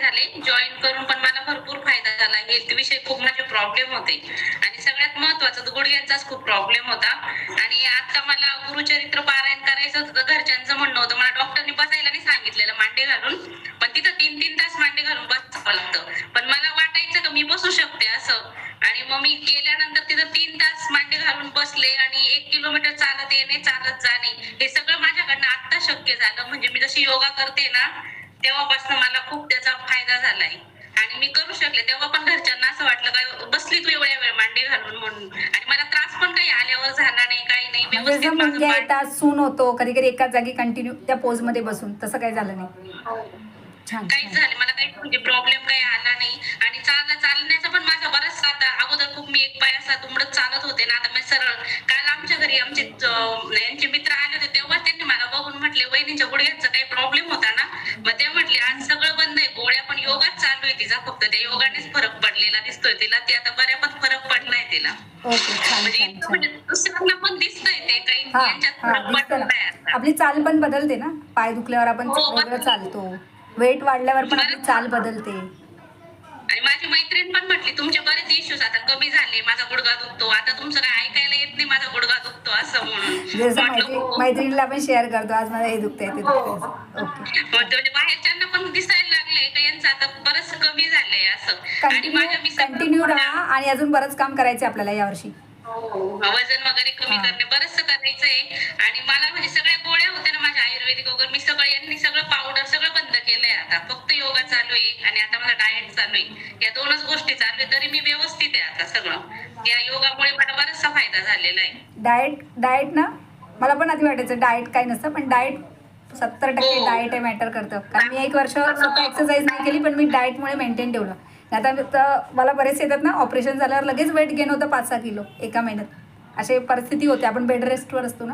झाले जॉईन करून, पण मला भरपूर फायदा झाला. हेल्थ विषयी खूप माझे प्रॉब्लेम होते आणि सगळ्यात महत्वाचं तर गुडघ्यांचाच खूप प्रॉब्लेम होता. आणि आता मला गुरुचरित्र पारायण करायचं होतं, तर घरच्यांचं म्हणणं होतं, मला डॉक्टरनी बसायला नाही सांगितलेलं मांडे घालून, पण तिथं 3-3 तास मांडे घालून बसावं लागतं. पण मला वाटायचं का मी बसू शकते असं, आणि मग मी गेल्यानंतर तिथं 3 तास मांडे घालून बसले आणि 1 किलोमीटर चालत येणे, चालत जाणे, हे सगळं माझ्याकडनं आत्ता शक्य झालं. म्हणजे मी जशी योगा करते ना, तेव्हापासून मला खूप त्याचा फायदा झालाय आणि मी करू शकले. तेव्हा पण घरच्यांना असं वाटलं काय बसली तू एवढ्या वेळ मांडे घालून म्हणून, आणि मला त्रास पण काही आल्यावर झाला नाही, काही नाही. म्हणजे व्यवस्थित जसं माझं मुंग्या पाठ येतात, सून होतो, कधी कधी एकाच जागी कंटिन्यू त्या पोज मध्ये बसून, तसं काही झालं नाही. छान काहीच छान. झालं मला, काही म्हणजे प्रॉब्लेम काही आला नाही. आणि चालण्याचा पण माझा बराचसा, आता अगोदर खूप मी एक पाय असा दुमडत चालत होते ना, आता मी सरळ. काल आमच्या घरी आमचे यांचे मित्र आले होते, तेव्हा त्यांनी मला बघून म्हटले वहिनीच्या गुडघ्यांचा काही प्रॉब्लेम होता ना, मग ते म्हटले आज सगळं बंद आहे, गोळ्या पण योगाच चालू आहे तिचा, फक्त त्या योगानेच फरक पडलेला दिसतोय तिला. ती आता बऱ्यापण फरक पडलाय तिला. ओके, छान म्हणजे छान इतकं छान. म्हणजे दुसऱ्यांना पण दिसतंय ते, काही हा यांच्यात हा, फरक दिसतं ना. पडलाय आता. आपली चाल पण बदलते ना, पाय दुखल्यावर आपण हो, वेगळं बदलली. चालतो. वेट वाढल्यावर पण आपली बरं. चाल बदलते. आणि माझी मैत्रीण पण म्हटली तुमचे बरेच इश्यूज आता कमी झाले, माझा गुडघा दुखतो, आता तुमचं काय ऐकायला येत नाही, माझा गुडघा दुखतो असं म्हणून. जसं म्हटलं हो. मैत्रिणीला आपण शेअर करतो, आज मला हे दुखतंय ते हो. दुखतंय असं. ओके, छान. म्हणजे बाहेरच्यांना पण दिसायला लागले का यांचं आता बरंच कमी झालंय असं. आणि कंटिन्यू माझ्या मी कंटिन्यू राहा, सगळं आणि अजून बरंच काम करायचं आपल्याला यावर्षी. वजन वगैरे कमी हा. करणे बरंचसं करायचंय. आणि मला म्हणजे सगळ्या गोळ्या होत्या ना माझ्या आयुर्वेदिक वगैरे, मी सगळं यांनी सगळं पावडर सगळं बंद केलंय. आता फक्त योगा चालू आहे आणि आता मला डाएट चालू आहे. या दोनच गोष्टी चालू आहे, तरी मी व्यवस्थित आहे आता सगळं. या योगामुळे मला बराचसा फायदा झालेला आहे. डाएट डाएट ना, मला पण आधी वाटायचं डाएट काही नसतं, पण डाएट 70% हो. डाएट हे मॅटर करतं. कारण मी 1 वर्ष स्वतः एक्सरसाइज नाही केली, पण मी डाएटमुळे मेंटेन ठेवलं. आता मला बरेच येतात ना, ऑपरेशन झाल्यावर लगेच वेट गेन होतं 5-6 किलो एका महिन्यात. अशी परिस्थिती होते, आपण बेड रेस्टवर असतो ना,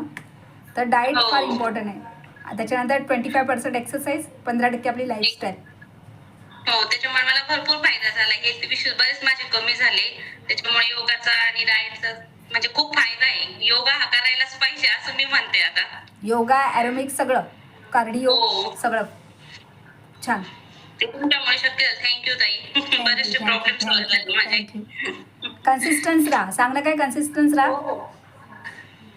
तर डाएट फार हो. इम्पॉर्टंट आहे. त्याच्यानंतर 25% एक्सरसाइज, 15% आपली लाईफस्टाईल. हो, त्याच्यामुळे मला भरपूर फायदा झाला. हेल्थ इश्यूज बरेच माझे कमी झाले. त्याच्यामुळे योगाचा आणि डाएटचा म्हणजे खूप फायदा आहे. योगा हा करायलाच पाहिजे असं मी म्हणते आता. योगा, ॲरोबिक्स सगळं, कार्डिओ हो. सगळं छान. ते तुमच्यामुळे शक्य झालं. थँक्यू ताई. बरेचसे प्रॉब्लेम सॉल्व्ह झाले माझे. थँक्यू. कन्सिस्टन्स राहा, सांगणं काय, कन्सिस्टन्स राहा. हो.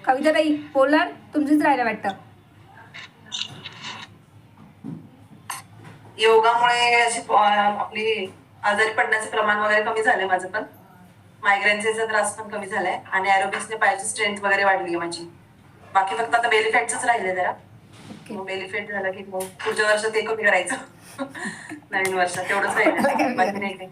कविता ताई बोलणार, तुमचीच राहायला वाटतं. योगामुळे अशी आपली आजारी पडण्याचं प्रमाण वगैरे कमी झालंय माझं पण. मायग्रेनचा त्रास पण कमी झालाय आणि एरोबिक्सने पायाची स्ट्रेंथ वगैरे वाढली आहे माझी. बाकी फक्त आता बेली फॅटच राहिले जरा. ओके. बेली फॅट झालं की मग पुढच्या वर्षात ते कमी करायचं. नवीन वर्षात तेवढंच राहिलं, बाकी नाही काही.